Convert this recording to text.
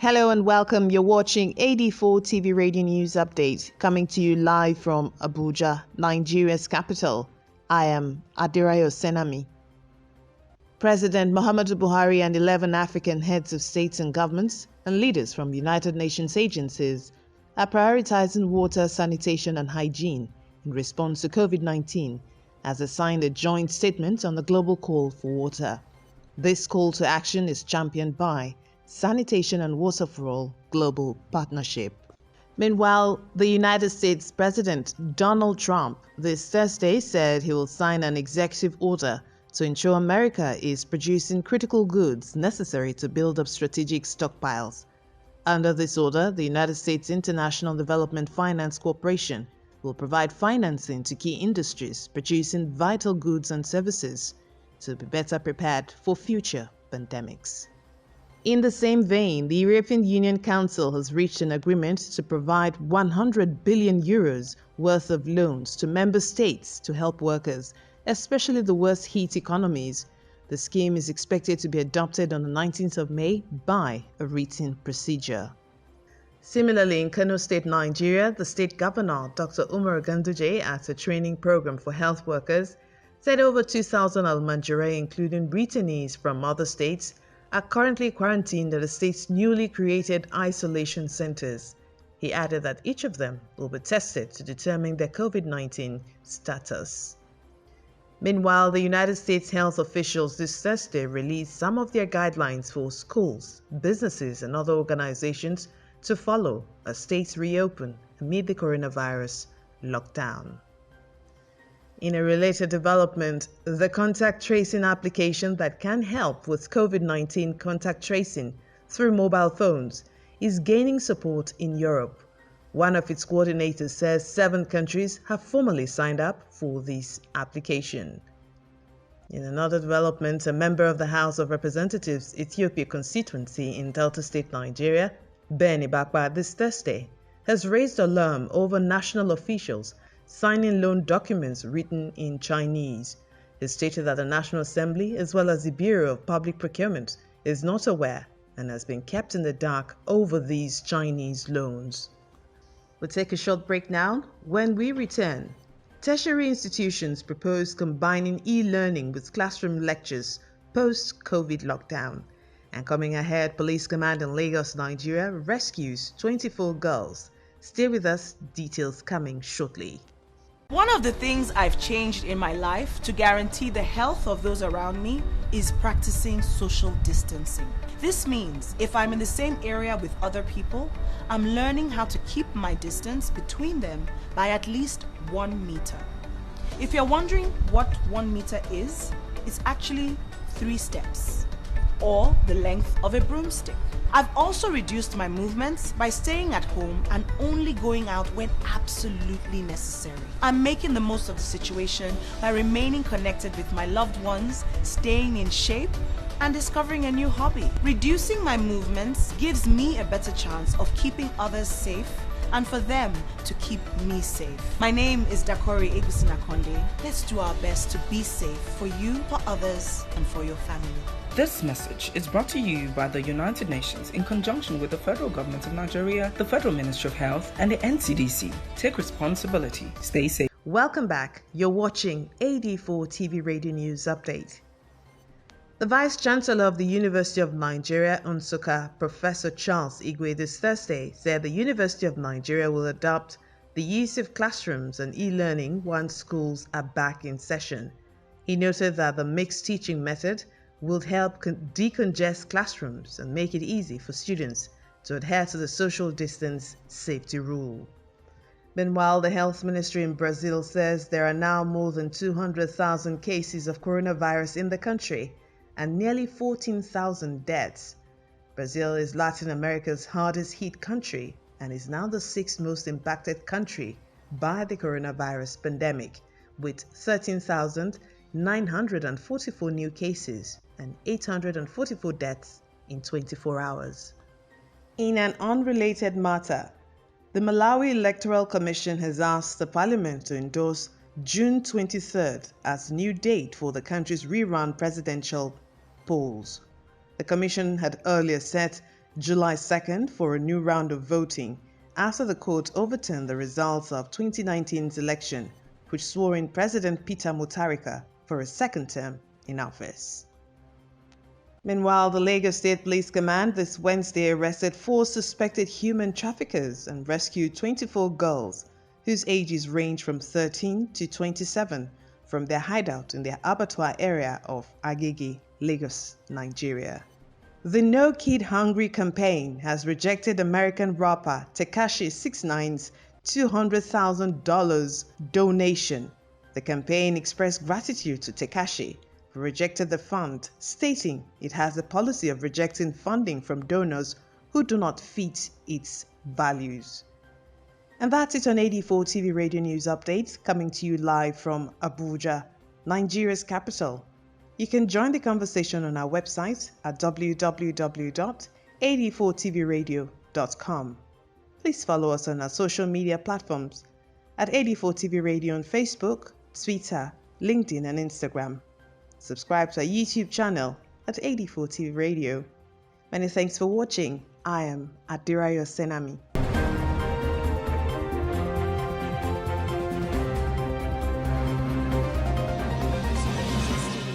Hello and welcome. You're watching AD4 TV Radio News Update, coming to you live from Abuja, Nigeria's capital. I am Adirayo Senami. President Muhammadu Buhari and 11 African heads of states and governments and leaders from United Nations agencies are prioritizing water, sanitation and hygiene in response to COVID-19 as they signed a joint statement on the global call for water. This call to action is championed by Sanitation and Water for All Global Partnership. Meanwhile, the United States President Donald Trump this Thursday said he will sign an executive order to ensure America is producing critical goods necessary to build up strategic stockpiles. Under this order, the United States International Development Finance Corporation will provide financing to key industries producing vital goods and services to be better prepared for future pandemics. In the same vein, the European Union Council has reached an agreement to provide 100 billion euros worth of loans to member states to help workers, especially the worst hit economies. The scheme is expected to be adopted on the 19th of May by a written procedure. Similarly, in Kano State, Nigeria, the state governor, Dr. Umar Ganduje, at a training program for health workers, said over 2,000 Almajirai, including returnees from other states, are currently quarantined at the state's newly created isolation centers. He added that each of them will be tested to determine their COVID-19 status. Meanwhile, the United States health officials this Thursday released some of their guidelines for schools, businesses, and other organizations to follow as states reopen amid the coronavirus lockdown. In a related development, the contact tracing application that can help with COVID-19 contact tracing through mobile phones is gaining support in Europe. One of its coordinators says 7 countries have formally signed up for this application. In another development, a member of the House of Representatives Ethiopia constituency in Delta State, Nigeria, Ben Ibakwa, this Thursday, has raised alarm over national officials signing loan documents written in Chinese. He stated that the National Assembly, as well as the Bureau of Public Procurement, is not aware and has been kept in the dark over these Chinese loans. We'll take a short break now. When we return, tertiary institutions propose combining e-learning with classroom lectures post-COVID lockdown. And coming ahead, Police Command in Lagos, Nigeria rescues 24 girls. Stay with us, details coming shortly. One of the things I've changed in my life to guarantee the health of those around me is practicing social distancing. This means if I'm in the same area with other people, I'm learning how to keep my distance between them by at least 1 meter. If you're wondering what 1 meter is, it's actually 3 steps, or the length of a broomstick. I've also reduced my movements by staying at home and only going out when absolutely necessary. I'm making the most of the situation by remaining connected with my loved ones, staying in shape, and discovering a new hobby. Reducing my movements gives me a better chance of keeping others safe and for them to keep me safe. My name is Dakori Egusinakonde. Let's do our best to be safe for you, for others, and for your family. This message is brought to you by the United Nations in conjunction with the Federal Government of Nigeria, the Federal Ministry of Health, and the NCDC. Take responsibility. Stay safe. Welcome back. You're watching AD4 TV Radio News Update. The Vice-Chancellor of the University of Nigeria, Nsukka, Professor Charles Igwe, this Thursday said the University of Nigeria will adopt the use of classrooms and e-learning once schools are back in session. He noted that the mixed teaching method will help decongest classrooms and make it easy for students to adhere to the social distance safety rule. Meanwhile, the health ministry in Brazil says there are now more than 200,000 cases of coronavirus in the country and nearly 14,000 deaths. Brazil is Latin America's hardest hit country and is now the 6th most impacted country by the coronavirus pandemic, with 13,944 new cases and 844 deaths in 24 hours. In an unrelated matter, the Malawi Electoral Commission has asked the parliament to endorse June 23rd as new date for the country's rerun presidential polls. The commission had earlier set July 2nd for a new round of voting after the court overturned the results of 2019's election, which swore in President Peter Mutharika for a second term in office. Meanwhile, the Lagos State Police Command this Wednesday arrested 4 suspected human traffickers and rescued 24 girls whose ages range from 13 to 27 from their hideout in the abattoir area of Agege, Lagos, Nigeria. The No Kid Hungry campaign has rejected American rapper Tekashi 6ix9ine's $200,000 donation. The campaign expressed gratitude to Tekashi, who rejected the fund, stating it has a policy of rejecting funding from donors who do not fit its values. And that's it on AD4 TV Radio News Update, coming to you live from Abuja, Nigeria's capital. You can join the conversation on our website at www.ad4tvradio.com. Please follow us on our social media platforms at AD4TV Radio on Facebook, Twitter, LinkedIn, and Instagram. Subscribe to our YouTube channel at AD4TV Radio. Many thanks for watching. I am Adirayo Senami.